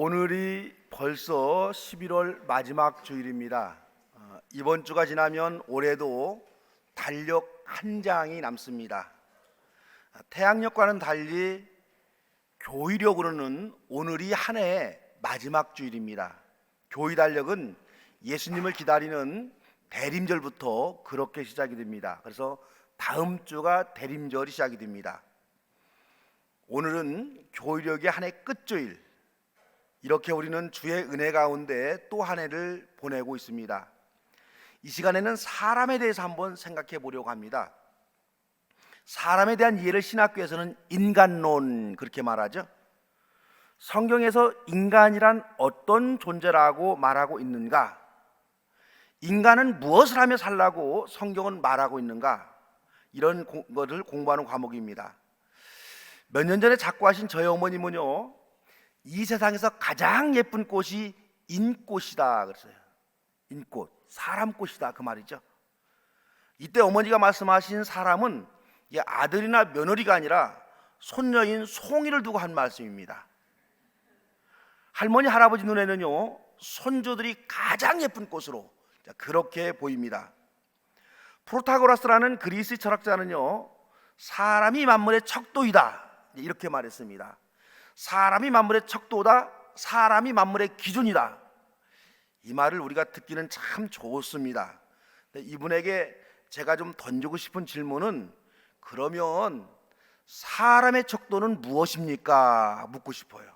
오늘이 벌써 11월 마지막 주일입니다. 이번 주가 지나면 올해도 달력 한 장이 남습니다. 태양력과는 달리 교의력으로는 오늘이 한 해의 마지막 주일입니다. 교의 달력은 예수님을 기다리는 대림절부터 그렇게 시작이 됩니다. 그래서 다음 주가 대림절이 시작이 됩니다. 오늘은 교의력의 한 해 끝주일, 이렇게 우리는 주의 은혜 가운데 또 한 해를 보내고 있습니다. 이 시간에는 사람에 대해서 한번 생각해 보려고 합니다. 사람에 대한 이해를 신학교에서는 인간론 그렇게 말하죠. 성경에서 인간이란 어떤 존재라고 말하고 있는가? 인간은 무엇을 하며 살라고 성경은 말하고 있는가? 이런 것을 공부하는 과목입니다. 몇 년 전에 작고하신 저희 어머님은요, 이 세상에서 가장 예쁜 꽃이 인꽃이다 그랬어요. 인꽃, 사람꽃이다 그 말이죠. 이때 어머니가 말씀하신 사람은 아들이나 며느리가 아니라 손녀인 송이를 두고 한 말씀입니다. 할머니 할아버지 눈에는요, 손주들이 가장 예쁜 꽃으로 그렇게 보입니다. 프로타고라스라는 그리스 철학자는요, 사람이 만물의 척도이다 이렇게 말했습니다. 사람이 만물의 척도다, 사람이 만물의 기준이다. 이 말을 우리가 듣기는 참 좋습니다. 이분에게 제가 좀 던지고 싶은 질문은, 그러면 사람의 척도는 무엇입니까? 묻고 싶어요.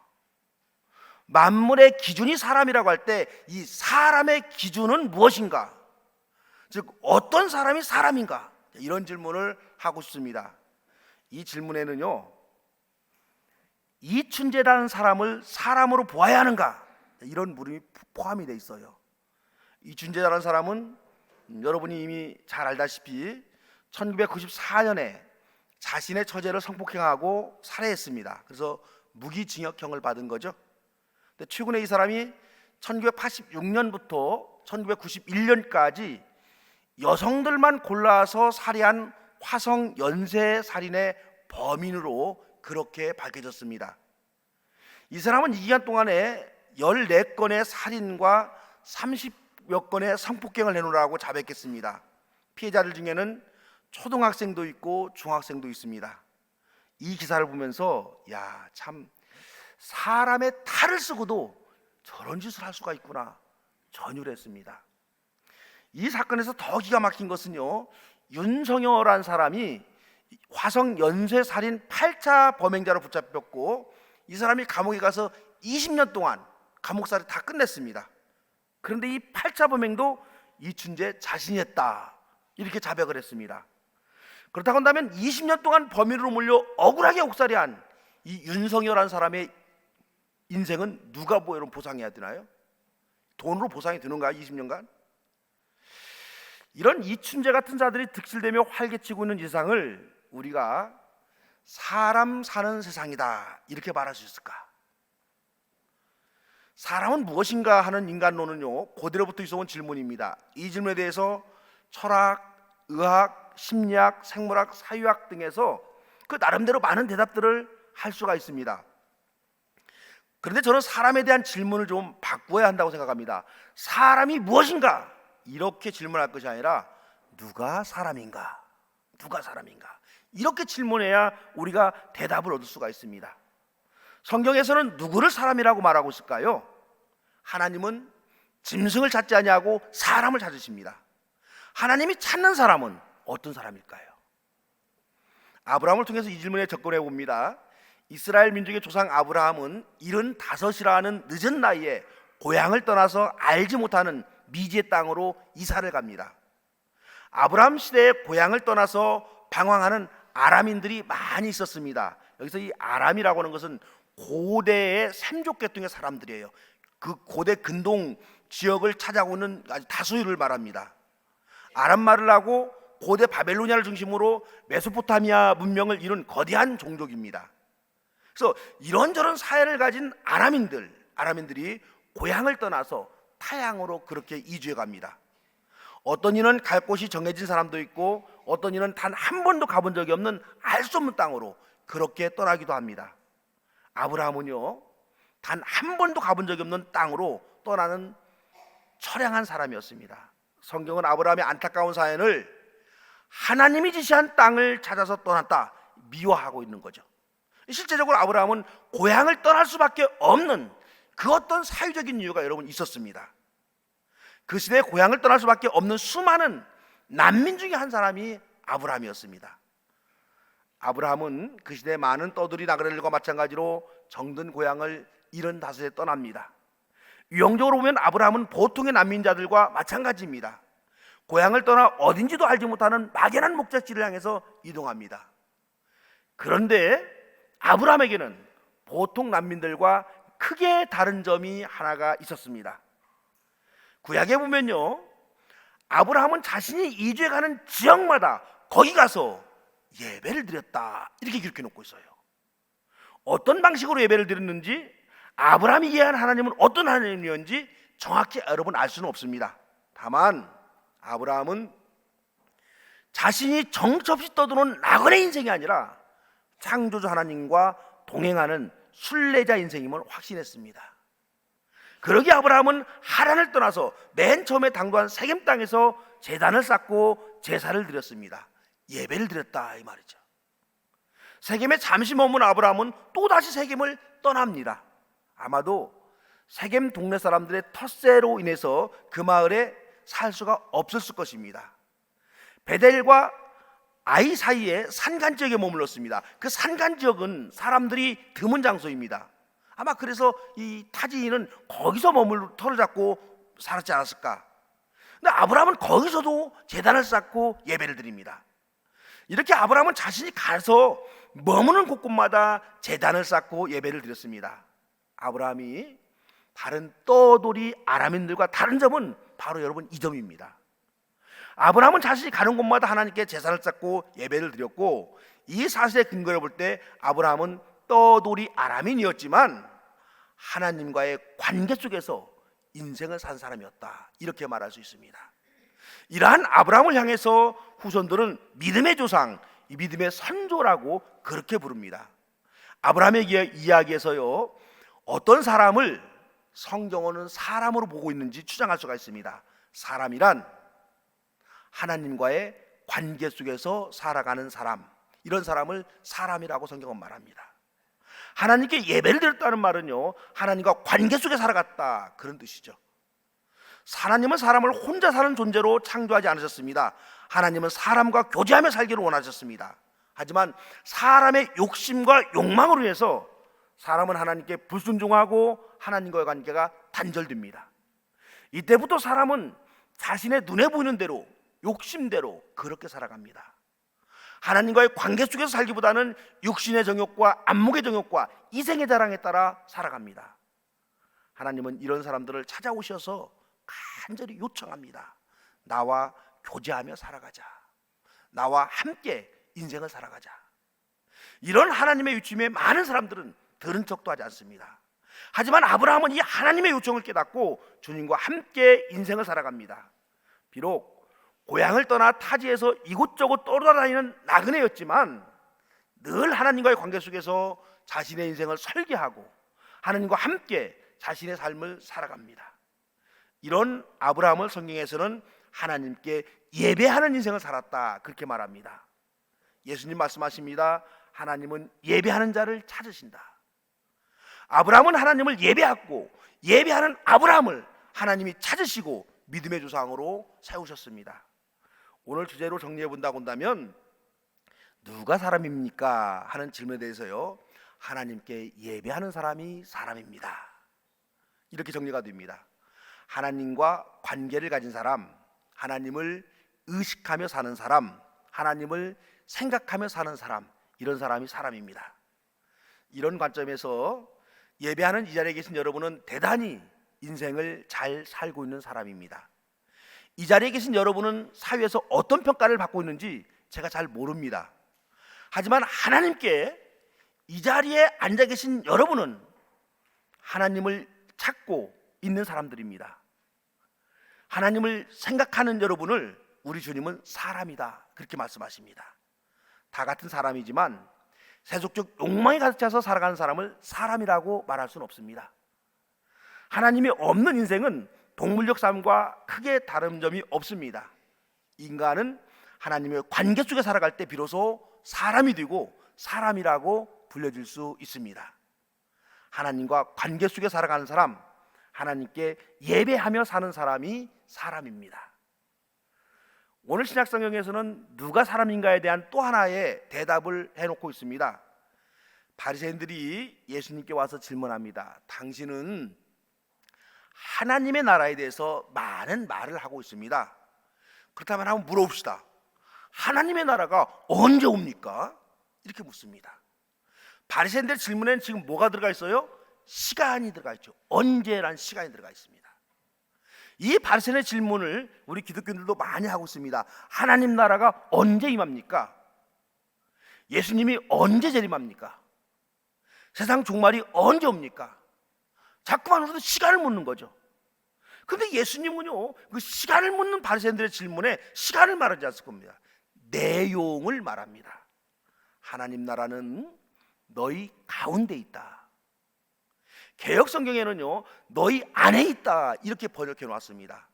만물의 기준이 사람이라고 할 때 이 사람의 기준은 무엇인가? 즉 어떤 사람이 사람인가? 이런 질문을 하고 싶습니다. 이 질문에는요, 이춘재라는 사람을 사람으로 보아야 하는가? 이런 물음이 포함이 되어 있어요. 이춘재라는 사람은 여러분이 이미 잘 알다시피 1994년에 자신의 처제를 성폭행하고 살해했습니다. 그래서 무기징역형을 받은 거죠. 근데 최근에 이 사람이 1986년부터 1991년까지 여성들만 골라서 살해한 화성 연쇄 살인의 범인으로 그렇게 밝혀졌습니다. 이 사람은 이 기간 동안에 14건의 살인과 30여 건의 성폭행을 해놓으라고 자백했습니다. 피해자들 중에는 초등학생도 있고 중학생도 있습니다. 이 기사를 보면서 참 사람의 탈을 쓰고도 저런 짓을 할 수가 있구나 전율 했습니다. 이 사건에서 더 기가 막힌 것은요, 윤성열이라는 사람이 화성 연쇄살인 8차 범행자로 붙잡혔고, 이 사람이 감옥에 가서 20년 동안 감옥살이 다 끝냈습니다. 그런데 이 8차 범행도 이춘재 자신이 했다 이렇게 자백을 했습니다. 그렇다고 한다면 20년 동안 범인으로 몰려 억울하게 옥살이한 이 윤성열이라는 사람의 인생은 누가 보상해야 되나요? 돈으로 보상이 되는가요? 20년간? 이런 이춘재 같은 자들이 득실되며 활개치고 있는 세상을 우리가 사람 사는 세상이다 이렇게 말할 수 있을까? 사람은 무엇인가 하는 인간론은요, 고대로부터 있어온 질문입니다. 이 질문에 대해서 철학, 의학, 심리학, 생물학, 사유학 등에서 그 나름대로 많은 대답들을 할 수가 있습니다. 그런데 저는 사람에 대한 질문을 좀 바꾸어야 한다고 생각합니다. 사람이 무엇인가? 이렇게 질문할 것이 아니라 누가 사람인가? 누가 사람인가? 이렇게 질문해야 우리가 대답을 얻을 수가 있습니다. 성경에서는 누구를 사람이라고 말하고 있을까요? 하나님은 짐승을 찾지 아니하고 사람을 찾으십니다. 하나님이 찾는 사람은 어떤 사람일까요? 아브라함을 통해서 이 질문에 접근해 봅니다. 이스라엘 민족의 조상 아브라함은 75이라는 늦은 나이에 고향을 떠나서 알지 못하는 미지의 땅으로 이사를 갑니다. 아브라함 시대에 고향을 떠나서 방황하는 아람인들이 많이 있었습니다. 여기서 이 아람이라고 하는 것은 고대의 샘족계통의 사람들이에요. 그 고대 근동 지역을 찾아오는 아주 다수를 말합니다. 아람 말을 하고 고대 바벨로니아를 중심으로 메소포타미아 문명을 이룬 거대한 종족입니다. 그래서 이런저런 사회를 가진 아람인들이 고향을 떠나서 타향으로 그렇게 이주해 갑니다. 어떤 이는 갈 곳이 정해진 사람도 있고, 어떤 이는 단 한 번도 가본 적이 없는 알 수 없는 땅으로 그렇게 떠나기도 합니다. 아브라함은요, 단 한 번도 가본 적이 없는 땅으로 떠나는 처량한 사람이었습니다. 성경은 아브라함의 안타까운 사연을 하나님이 지시한 땅을 찾아서 떠났다 미화하고 있는 거죠. 실제적으로 아브라함은 고향을 떠날 수밖에 없는 그 어떤 사유적인 이유가 여러분 있었습니다. 그 시대에 고향을 떠날 수밖에 없는 수많은 난민 중에 한 사람이 아브라함이었습니다. 아브라함은 그 시대에 많은 떠돌이 나그네들과 마찬가지로 정든 고향을 75에 떠납니다. 유형적으로 보면 아브라함은 보통의 난민자들과 마찬가지입니다. 고향을 떠나 어딘지도 알지 못하는 막연한 목적지를 향해서 이동합니다. 그런데 아브라함에게는 보통 난민들과 크게 다른 점이 하나가 있었습니다. 구약에 보면요, 아브라함은 자신이 이주해 가는 지역마다 거기 가서 예배를 드렸다 이렇게 기록해 놓고 있어요. 어떤 방식으로 예배를 드렸는지, 아브라함이 이해한 하나님은 어떤 하나님이었는지 정확히 여러분 알 수는 없습니다. 다만 아브라함은 자신이 정처 없이 떠도는 나그네 인생이 아니라 창조주 하나님과 동행하는 순례자 인생임을 확신했습니다. 그러기에 아브라함은 하란을 떠나서 맨 처음에 당도한 세겜 땅에서 제단을 쌓고 제사를 드렸습니다. 예배를 드렸다 이 말이죠. 세겜에 잠시 머문 아브라함은 또다시 세겜을 떠납니다. 아마도 세겜 동네 사람들의 텃세로 인해서 그 마을에 살 수가 없었을 것입니다. 베델과 아이 사이에 산간 지역에 머물렀습니다. 그 산간 지역은 사람들이 드문 장소입니다. 아마 그래서 이 타지인은 거기서 머물러 터를 잡고 살았지 않았을까. 근데 아브라함은 거기서도 제단을 쌓고 예배를 드립니다. 이렇게 아브라함은 자신이 가서 머무는 곳곳마다 제단을 쌓고 예배를 드렸습니다. 아브라함이 다른 떠돌이 아람인들과 다른 점은 바로 여러분 이 점입니다. 아브라함은 자신이 가는 곳마다 하나님께 제사를 쌓고 예배를 드렸고, 이 사실의 근거를 볼 때 아브라함은 떠돌이 아람인이었지만 하나님과의 관계 속에서 인생을 산 사람이었다 이렇게 말할 수 있습니다. 이러한 아브라함을 향해서 후손들은 믿음의 조상, 이 믿음의 선조라고 그렇게 부릅니다. 아브라함의 이야기에서요, 어떤 사람을 성경어는 사람으로 보고 있는지 추정할 수가 있습니다. 사람이란 하나님과의 관계 속에서 살아가는 사람, 이런 사람을 사람이라고 성경은 말합니다. 하나님께 예배를 드렸다는 말은요, 하나님과 관계 속에 살아갔다 그런 뜻이죠. 하나님은 사람을 혼자 사는 존재로 창조하지 않으셨습니다. 하나님은 사람과 교제하며 살기를 원하셨습니다. 하지만 사람의 욕심과 욕망으로 인해서 사람은 하나님께 불순종하고 하나님과의 관계가 단절됩니다. 이때부터 사람은 자신의 눈에 보이는 대로, 욕심대로 그렇게 살아갑니다. 하나님과의 관계 속에서 살기보다는 육신의 정욕과 안목의 정욕과 이생의 자랑에 따라 살아갑니다. 하나님은 이런 사람들을 찾아오셔서 간절히 요청합니다. 나와 교제하며 살아가자. 나와 함께 인생을 살아가자. 이런 하나님의 요청에 많은 사람들은 들은 척도 하지 않습니다. 하지만 아브라함은 이 하나님의 요청을 깨닫고 주님과 함께 인생을 살아갑니다. 비록 고향을 떠나 타지에서 이곳저곳 떠돌아다니는 나그네였지만 늘 하나님과의 관계 속에서 자신의 인생을 설계하고 하나님과 함께 자신의 삶을 살아갑니다. 이런 아브라함을 성경에서는 하나님께 예배하는 인생을 살았다 그렇게 말합니다. 예수님 말씀하십니다. 하나님은 예배하는 자를 찾으신다. 아브라함은 하나님을 예배하고 예배하는 아브라함을 하나님이 찾으시고 믿음의 조상으로 세우셨습니다. 오늘 주제로 정리해 본다고 한다면 누가 사람입니까? 하는 질문에 대해서요, 하나님께 예배하는 사람이 사람입니다. 이렇게 정리가 됩니다. 하나님과 관계를 가진 사람, 하나님을 의식하며 사는 사람, 하나님을 생각하며 사는 사람, 이런 사람이 사람입니다. 이런 관점에서 예배하는 이 자리에 계신 여러분은 대단히 인생을 잘 살고 있는 사람입니다. 이 자리에 계신 여러분은 사회에서 어떤 평가를 받고 있는지 제가 잘 모릅니다. 하지만 하나님께 이 자리에 앉아 계신 여러분은 하나님을 찾고 있는 사람들입니다. 하나님을 생각하는 여러분을 우리 주님은 사람이다 그렇게 말씀하십니다. 다 같은 사람이지만 세속적 욕망이 가득 차서 살아가는 사람을 사람이라고 말할 수는 없습니다. 하나님이 없는 인생은 동물적 삶과 크게 다른 점이 없습니다. 인간은 하나님의 관계 속에 살아갈 때 비로소 사람이 되고 사람이라고 불려질 수 있습니다. 하나님과 관계 속에 살아가는 사람, 하나님께 예배하며 사는 사람이 사람입니다. 오늘 신약성경에서는 누가 사람인가에 대한 또 하나의 대답을 해놓고 있습니다. 바리새인들이 예수님께 와서 질문합니다. 당신은 하나님의 나라에 대해서 많은 말을 하고 있습니다. 그렇다면 한번 물어봅시다. 하나님의 나라가 언제 옵니까? 이렇게 묻습니다. 바리새인들 질문에는 지금 뭐가 들어가 있어요? 시간이 들어가 있죠. 언제란 시간이 들어가 있습니다. 이 바리새인의 질문을 우리 기독교인들도 많이 하고 있습니다. 하나님 나라가 언제 임합니까? 예수님이 언제 재림합니까? 세상 종말이 언제 옵니까? 자꾸만 우리도 시간을 묻는 거죠. 그런데 예수님은요, 그 시간을 묻는 바리새인들의 질문에 시간을 말하지 않을 겁니다. 내용을 말합니다. 하나님 나라는 너희 가운데 있다. 개역성경에는요, 너희 안에 있다 이렇게 번역해 놓았습니다.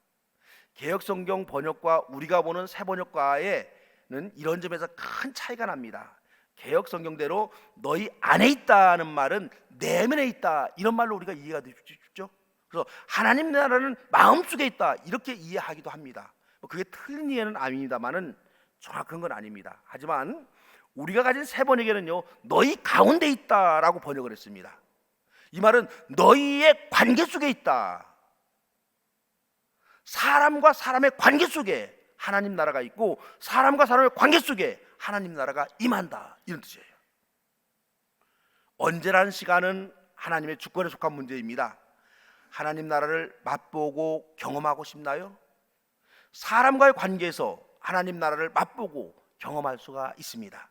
개역성경 번역과 우리가 보는 새 번역과에는 이런 점에서 큰 차이가 납니다. 개역성경대로 너희 안에 있다는 말은 내면에 있다 이런 말로 우리가 이해가 되죠. 그래서 하나님 나라는 마음속에 있다 이렇게 이해하기도 합니다. 그게 틀린 이해는 아닙니다만은 정확한 건 아닙니다. 하지만 우리가 가진 새 번역에는요, 너희 가운데 있다라고 번역을 했습니다. 이 말은 너희의 관계 속에 있다. 사람과 사람의 관계 속에 하나님 나라가 있고 사람과 사람의 관계 속에 하나님 나라가 임한다 이런 뜻이에요. 언제라는 시간은 하나님의 주권에 속한 문제입니다. 하나님 나라를 맛보고 경험하고 싶나요? 사람과의 관계에서 하나님 나라를 맛보고 경험할 수가 있습니다.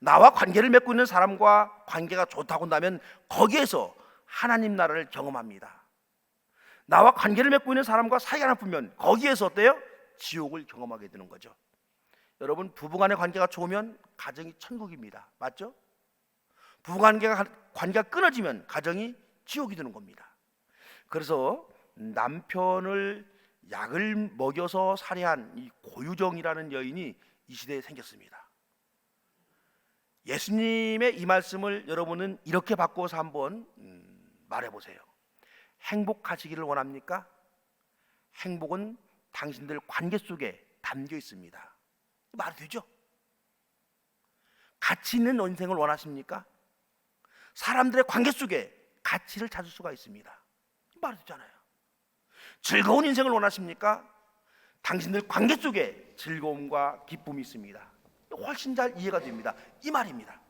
나와 관계를 맺고 있는 사람과 관계가 좋다고 한다면 거기에서 하나님 나라를 경험합니다. 나와 관계를 맺고 있는 사람과 사이가 나쁘면 거기에서 어때요? 지옥을 경험하게 되는 거죠. 여러분, 부부간의 관계가 좋으면 가정이 천국입니다. 맞죠? 부부관계가 끊어지면 가정이 지옥이 되는 겁니다. 그래서 남편을 약을 먹여서 살해한 이 고유정이라는 여인이 이 시대에 생겼습니다. 예수님의 이 말씀을 여러분은 이렇게 바꿔서 한번 말해보세요. 행복하시기를 원합니까? 행복은 당신들 관계 속에 담겨 있습니다. 말이 되죠? 가치 있는 인생을 원하십니까? 사람들의 관계 속에 가치를 찾을 수가 있습니다. 말이 되잖아요. 즐거운 인생을 원하십니까? 당신들 관계 속에 즐거움과 기쁨이 있습니다. 훨씬 잘 이해가 됩니다. 이 말입니다.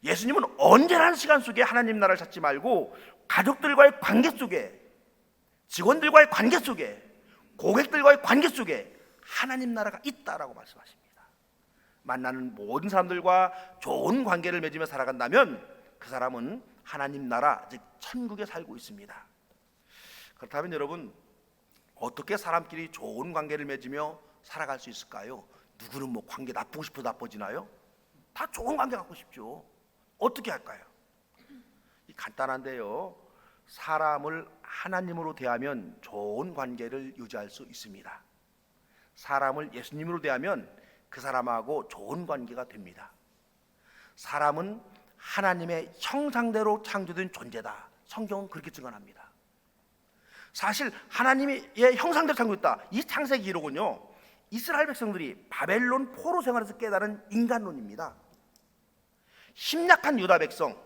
예수님은 언제라는 시간 속에 하나님 나라를 찾지 말고 가족들과의 관계 속에, 직원들과의 관계 속에, 고객들과의 관계 속에 하나님 나라가 있다라고 말씀하십니다. 만나는 모든 사람들과 좋은 관계를 맺으며 살아간다면 그 사람은 하나님 나라, 즉 천국에 살고 있습니다. 그렇다면 여러분, 어떻게 사람끼리 좋은 관계를 맺으며 살아갈 수 있을까요? 누구는 뭐 관계 나쁘고 싶어도 나빠지나요? 다 좋은 관계 갖고 싶죠. 어떻게 할까요? 간단한데요, 사람을 하나님으로 대하면 좋은 관계를 유지할 수 있습니다. 사람을 예수님으로 대하면 그 사람하고 좋은 관계가 됩니다. 사람은 하나님의 형상대로 창조된 존재다. 성경은 그렇게 증언합니다. 사실 하나님의 형상대로 창조했다. 이 창세기 기록은요, 이스라엘 백성들이 바벨론 포로 생활에서 깨달은 인간론입니다. 심약한 유다 백성,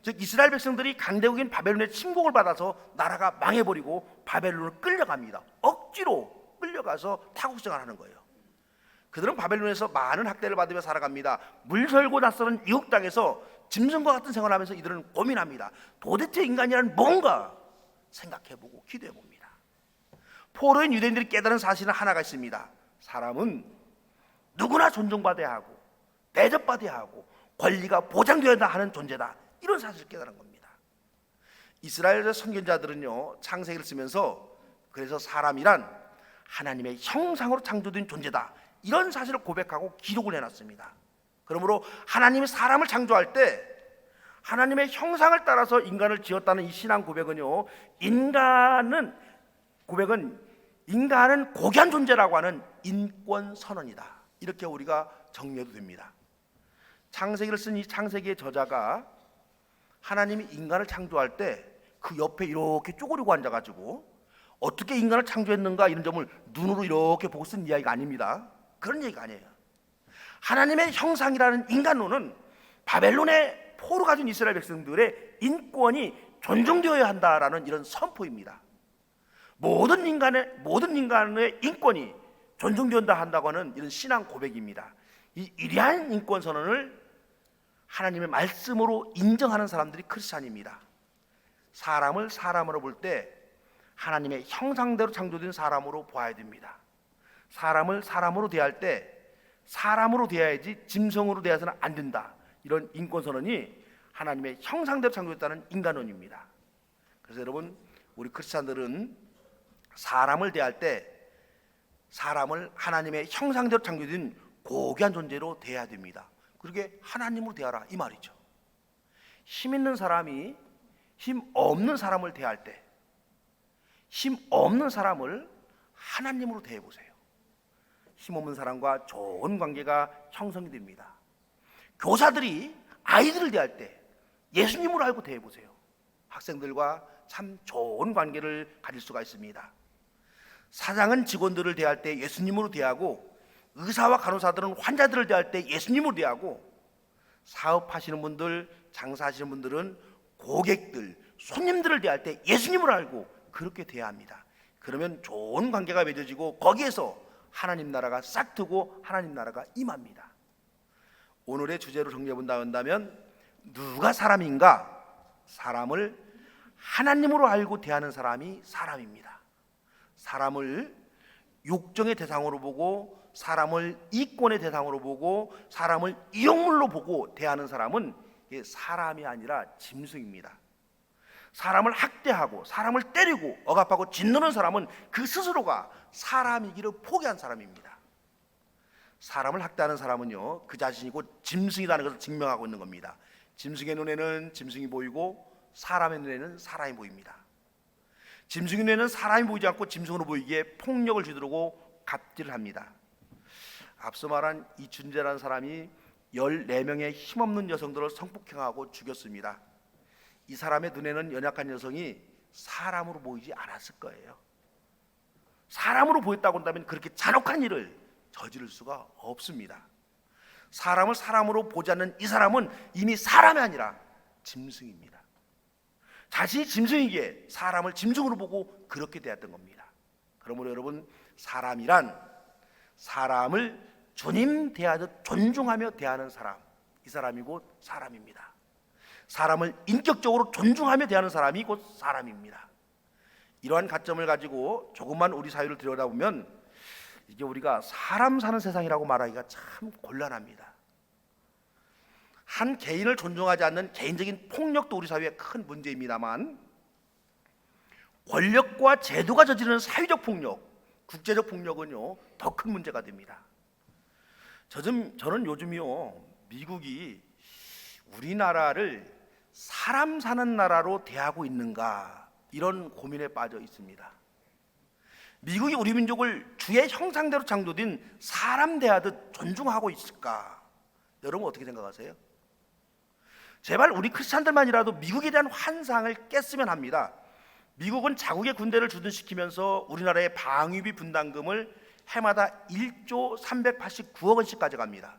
즉 이스라엘 백성들이 강대국인 바벨론의 침공을 받아서 나라가 망해버리고 바벨론을 끌려갑니다. 억지로 끌려가서 타국생활을 하는 거예요. 그들은 바벨론에서 많은 학대를 받으며 살아갑니다. 물설고 낯서는 이국 땅에서 짐승과 같은 생활을 하면서 이들은 고민합니다. 도대체 인간이란 뭔가 생각해보고 기도해봅니다. 포로인 유대인들이 깨달은 사실은 하나가 있습니다. 사람은 누구나 존중받아야 하고 대접받아야 하고 권리가 보장되어야 하는 존재다. 이런 사실을 깨달은 겁니다. 이스라엘의 선견자들은요, 창세기를 쓰면서 그래서 사람이란 하나님의 형상으로 창조된 존재다, 이런 사실을 고백하고 기록을 해놨습니다. 그러므로 하나님이 사람을 창조할 때 하나님의 형상을 따라서 인간을 지었다는 이 신앙 고백은요, 인간은 고귀한 존재라고 하는 인권 선언이다, 이렇게 우리가 정리해도 됩니다. 창세기를 쓴 이 창세기의 저자가 하나님이 인간을 창조할 때 그 옆에 이렇게 쪼그리고 앉아가지고 어떻게 인간을 창조했는가 이런 점을 눈으로 이렇게 보고 쓴 이야기가 아닙니다. 그런 얘기가 아니에요. 하나님의 형상이라는 인간론은 바벨론의 포로 가진 이스라엘 백성들의 인권이 존중되어야 한다라는 이런 선포입니다. 모든 인간의 인권이 존중된다 한다고 하는 이런 신앙 고백입니다. 이 위대한 인권 선언을 하나님의 말씀으로 인정하는 사람들이 크리스찬입니다. 사람을 사람으로 볼 때 하나님의 형상대로 창조된 사람으로 보아야 됩니다. 사람을 사람으로 대할 때 사람으로 대해야지 짐승으로 대해서는 안 된다, 이런 인권 선언이 하나님의 형상대로 창조됐다는 인간론입니다. 그래서 여러분, 우리 크리스찬들은 사람을 대할 때 사람을 하나님의 형상대로 창조된 고귀한 존재로 대해야 됩니다. 그렇게 하나님으로 대하라, 이 말이죠. 힘 있는 사람이 힘 없는 사람을 대할 때 힘 없는 사람을 하나님으로 대해 보세요. 힘 없는 사람과 좋은 관계가 형성이 됩니다. 교사들이 아이들을 대할 때 예수님으로 알고 대해 보세요. 학생들과 참 좋은 관계를 가질 수가 있습니다. 사장은 직원들을 대할 때 예수님으로 대하고, 의사와 간호사들은 환자들을 대할 때 예수님으로 대하고, 사업하시는 분들, 장사하시는 분들은 고객들, 손님들을 대할 때 예수님을 알고 그렇게 대해야 합니다. 그러면 좋은 관계가 맺어지고 거기에서 하나님 나라가 싹트고 하나님 나라가 임합니다. 오늘의 주제로 정리해 본다면 누가 사람인가? 사람을 하나님으로 알고 대하는 사람이 사람입니다. 사람을 욕정의 대상으로 보고, 사람을 이권의 대상으로 보고, 사람을 이용물로 보고 대하는 사람은 사람이 아니라 짐승입니다. 사람을 학대하고 사람을 때리고 억압하고 짓누르는 사람은 그 스스로가 사람이기를 포기한 사람입니다. 사람을 학대하는 사람은요, 그 자신이 곧 짐승이라는 것을 증명하고 있는 겁니다. 짐승의 눈에는 짐승이 보이고 사람의 눈에는 사람이 보입니다. 짐승의 눈에는 사람이 보이지 않고 짐승으로 보이기에 폭력을 휘두르고 갑질을 합니다. 앞서 말한 이준재라는 사람이 14명의 힘없는 여성들을 성폭행하고 죽였습니다. 이 사람의 눈에는 연약한 여성이 사람으로 보이지 않았을 거예요. 사람으로 보였다고 한다면 그렇게 잔혹한 일을 저지를 수가 없습니다. 사람을 사람으로 보지 않는 이 사람은 이미 사람이 아니라 짐승입니다. 자신이 짐승이기에 사람을 짐승으로 보고 그렇게 대했던 겁니다. 그러므로 여러분, 사람이란 사람을 주님 대하듯 존중하며 대하는 사람, 이 사람이 곧 사람입니다. 사람을 인격적으로 존중하며 대하는 사람이 곧 사람입니다. 이러한 가점을 가지고 조금만 우리 사회를 들여다보면 이게 우리가 사람 사는 세상이라고 말하기가 참 곤란합니다. 한 개인을 존중하지 않는 개인적인 폭력도 우리 사회의 큰 문제입니다만, 권력과 제도가 저지르는 사회적 폭력, 국제적 폭력은요 더 큰 문제가 됩니다. 저는 요즘이요, 미국이 우리나라를 사람 사는 나라로 대하고 있는가, 이런 고민에 빠져 있습니다. 미국이 우리 민족을 주의 형상대로 창조된 사람 대하듯 존중하고 있을까? 여러분 어떻게 생각하세요? 제발 우리 크리스찬들만이라도 미국에 대한 환상을 깼으면 합니다. 미국은 자국의 군대를 주둔시키면서 우리나라의 방위비 분담금을 해마다 1조 389억 원씩 가져갑니다.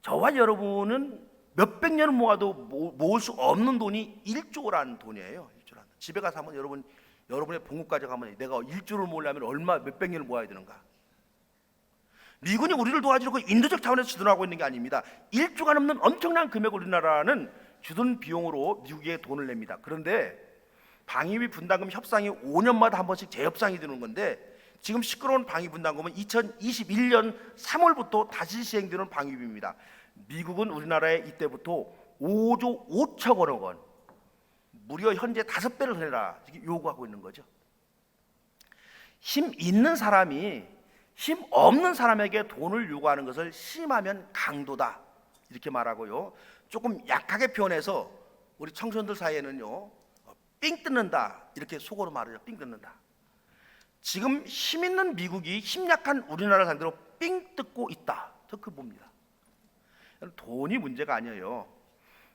저와 여러분은 몇백 년을 모아도 모을 수 없는 돈이 1조라는 돈이에요. 1조라는. 집에 가서 한번 여러분의 봉급 가져가면 내가 1조를 모으려면 얼마 몇백 년을 모아야 되는가? 미군이 우리를 도와주려고 인도적 차원에서 주둔하고 있는 게 아닙니다. 1조가 넘는 엄청난 금액을 우리나라는 주둔 비용으로 미국에 돈을 냅니다. 그런데 방위비 분담금 협상이 5년마다 한 번씩 재협상이 되는 건데, 지금 시끄러운 방위 분담금은 2021년 3월부터 다시 시행되는 방위비입니다. 미국은 우리나라에 이때부터 5조 5천억 원, 무려 현재 5배를 해라 요구하고 있는 거죠. 힘 있는 사람이 힘 없는 사람에게 돈을 요구하는 것을 심하면 강도다 이렇게 말하고요. 조금 약하게 표현해서 우리 청소년들 사이에는요, 삥 뜯는다 이렇게 속어로 말해요. 삥 뜯는다. 지금 힘 있는 미국이 힘 약한 우리나라를 상대로 삥 뜯고 있다. 저 그 봅니다. 돈이 문제가 아니에요.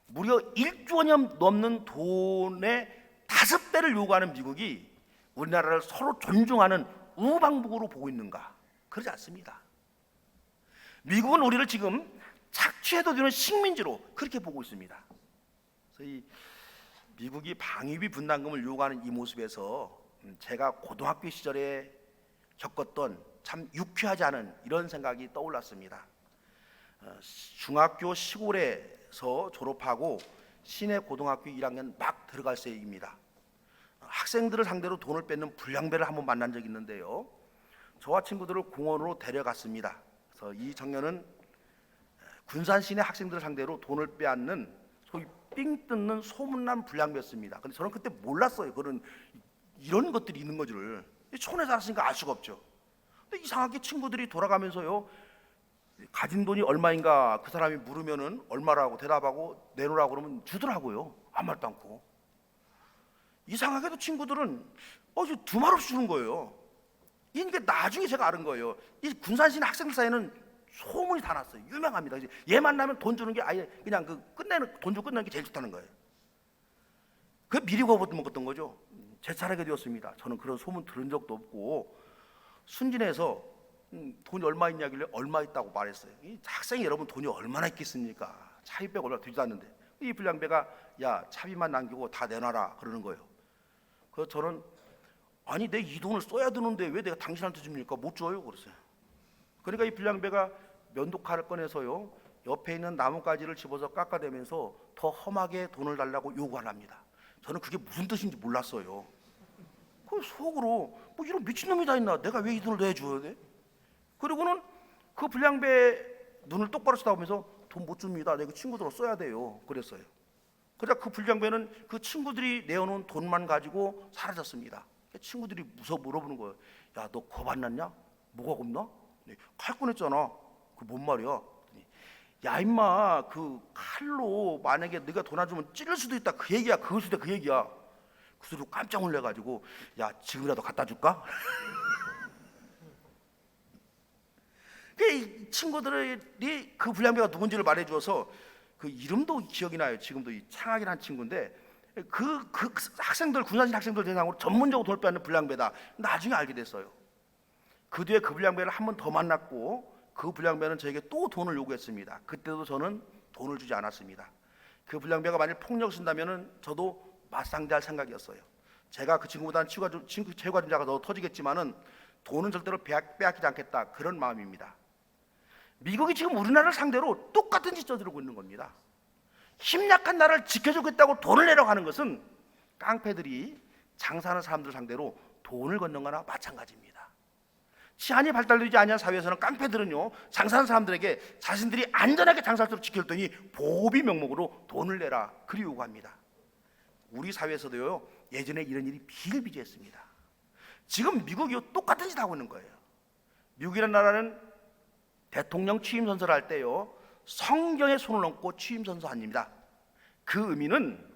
무려 1조 원이 넘는 돈의 5배를 요구하는 미국이 우리나라를 서로 존중하는 우방국으로 보고 있는가? 그러지 않습니다. 미국은 우리를 지금 착취해도 되는 식민지로 그렇게 보고 있습니다. 그래서 이 미국이 방위비 분담금을 요구하는 이 모습에서 제가 고등학교 시절에 겪었던 참 유쾌하지 않은 이런 생각이 떠올랐습니다. 중학교 시골에서 졸업하고 시내 고등학교 1학년 막 들어갈 때입니다. 학생들을 상대로 돈을 뺏는 불량배를 한번 만난 적이 있는데요. 저와 친구들을 공원으로 데려갔습니다. 그래서 이 청년은 군산 시내 학생들을 상대로 돈을 빼앗는 소위 삥 뜯는 소문난 불량배였습니다. 근데 저는 그때 몰랐어요. 그런 이런 것들이 있는 거지를. 촌에 살았으니까 알 수가 없죠. 근데 이상하게 친구들이 돌아가면서요, 가진 돈이 얼마인가 그 사람이 물으면은 얼마라고 대답하고 내놓으라고 그러면 주더라고요. 아무 말도 않고. 이상하게도 친구들은 두 말 없이 주는 거예요. 이게 나중에 제가 알은 거예요. 이 군산시내 학생들 사이에는 소문이 다 났어요. 유명합니다. 얘 만나면 돈 주는 게 아예 그냥 끝내는 돈 주고 끝내는 게 제일 좋다는 거예요. 그 미리 거부먹었던 거죠. 제 차례가 되었습니다. 저는 그런 소문 들은 적도 없고 순진해서 돈이 얼마 있냐길래 얼마 있다고 말했어요. 이 학생이 여러분 돈이 얼마나 있겠습니까? 차비백 얼마 되지도 않는데 이 불량배가 야 차비만 남기고 다 내놔라 그러는 거예요. 그래서 저는 아니 내 이 돈을 써야 되는데 왜 내가 당신한테 줍니까? 못 줘요 그랬어요. 그러니까 이 불량배가 면도칼을 꺼내서요 옆에 있는 나뭇가지를 집어서 깎아대면서 더 험하게 돈을 달라고 요구합니다. 저는 그게 무슨 뜻인지 몰랐어요. 그 속으로 뭐 이런 미친놈이 다 있나? 내가 왜 이 돈을 내줘야 돼? 그리고는 그 불량배 눈을 똑바로 쳐다보면서 돈 못 줍니다. 내가 친구들로 써야 돼요. 그랬어요. 그러자 그 불량배는 그 친구들이 내어놓은 돈만 가지고 사라졌습니다. 친구들이 무서워 물어보는 거예요. 야, 너 겁 안 났냐? 뭐가 겁나? 칼 꺼냈잖아. 그 뭔 말이야? 야 임마 그 칼로 만약에 네가 돈 안 주면 찔릴 수도 있다 그 얘기야. 그럴 수도 있다 그 얘기야. 그 소리로 깜짝 놀래가지고 야 지금이라도 갖다 줄까? 이 친구들이 그 불량배가 누군지를 말해주어서 그 이름도 기억이 나요. 지금도 이 창학이라는 친구인데 그 학생들 군산시 학생들 대상으로 전문적으로 돈을 빼앗는 불량배다. 나중에 알게 됐어요. 그 뒤에 그 불량배를 한 번 더 만났고 그 불량배는 저에게 또 돈을 요구했습니다. 그때도 저는 돈을 주지 않았습니다. 그 불량배가 만약 폭력을 쓴다면은 저도 맞상대할 생각이었어요. 제가 그 친구보다는 체육과정자가 더 터지겠지만은 돈은 절대로 빼앗기지 않겠다 그런 마음입니다. 미국이 지금 우리나라를 상대로 똑같은 짓 저지르고 있는 겁니다. 힘 약한 나라를 지켜주겠다고 돈을 내라고 하는 것은 깡패들이 장사하는 사람들 상대로 돈을 걷는 거나 마찬가지입니다. 치안이 발달되지 않은 사회에서는 깡패들은요 장사하는 사람들에게 자신들이 안전하게 장사할 수 있도록 지켜줬더니 보호비 명목으로 돈을 내라 그리 요구합니다. 우리 사회에서도요 예전에 이런 일이 비일비재했습니다. 지금 미국이 똑같은 짓 하고 있는 거예요. 미국이라는 나라는 대통령 취임 선서를 할 때요 성경에 손을 얹고 취임 선서합니다. 그 의미는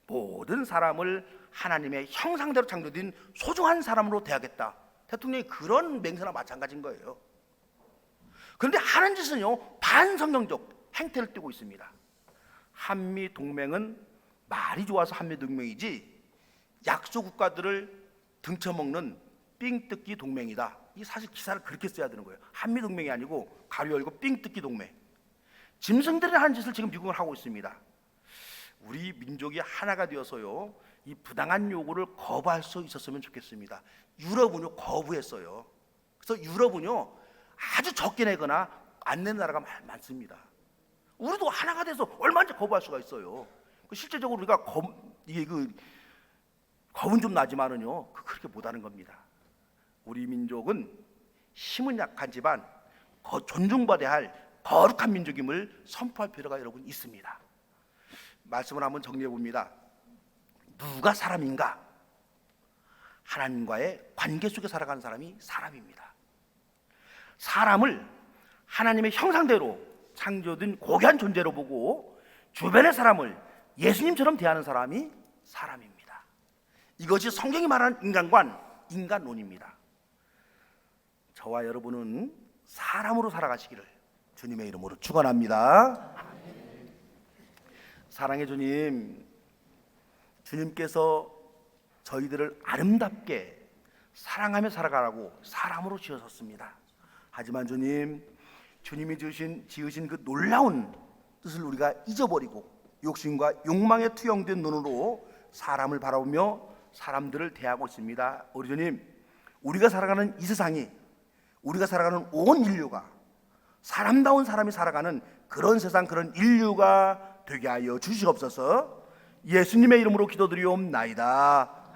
모든 사람을 하나님의 형상대로 창조된 소중한 사람으로 대하겠다. 대통령이 그런 맹세나 마찬가지인 거예요. 그런데 하는 짓은요 반성경적 행태를 띠고 있습니다. 한미 동맹은 말이 좋아서 한미 동맹이지 약소 국가들을 등쳐먹는 삥뜯기 동맹이다. 이 사실 기사를 그렇게 써야 되는 거예요. 한미 동맹이 아니고 가로 열고 삥뜯기 동맹. 짐승들이 하는 짓을 지금 미국은 하고 있습니다. 우리 민족이 하나가 되어서요 이 부당한 요구를 거부할 수 있었으면 좋겠습니다. 유럽은요 거부했어요. 그래서 유럽은요 아주 적게 내거나 안 내는 나라가 많습니다. 우리도 하나가 돼서 얼마든지 거부할 수가 있어요. 실제적으로 우리가 겁은 좀 나지만은요 그렇게 못하는 겁니다. 우리 민족은 힘은 약하지만 존중받아야 할 거룩한 민족임을 선포할 필요가 여러분 있습니다. 말씀을 한번 정리해 봅니다. 누가 사람인가? 하나님과의 관계 속에 살아가는 사람이 사람입니다. 사람을 하나님의 형상대로 창조된 고귀한 존재로 보고 주변의 사람을 예수님처럼 대하는 사람이 사람입니다. 이것이 성경이 말하는 인간관, 인간론입니다. 저와 여러분은 사람으로 살아가시기를 주님의 이름으로 축원합니다. 사랑의 주님, 주님께서 저희들을 아름답게 사랑하며 살아가라고 사람으로 지으셨습니다. 하지만 주님, 주님이 지으신 그 놀라운 뜻을 우리가 잊어버리고 욕심과 욕망에 투영된 눈으로 사람을 바라보며 사람들을 대하고 있습니다. 우리 주님, 우리가 살아가는 이 세상이, 우리가 살아가는 온 인류가 사람다운 사람이 살아가는 그런 세상, 그런 인류가 되게 하여 주시옵소서. 예수님의 이름으로 기도드리옵나이다.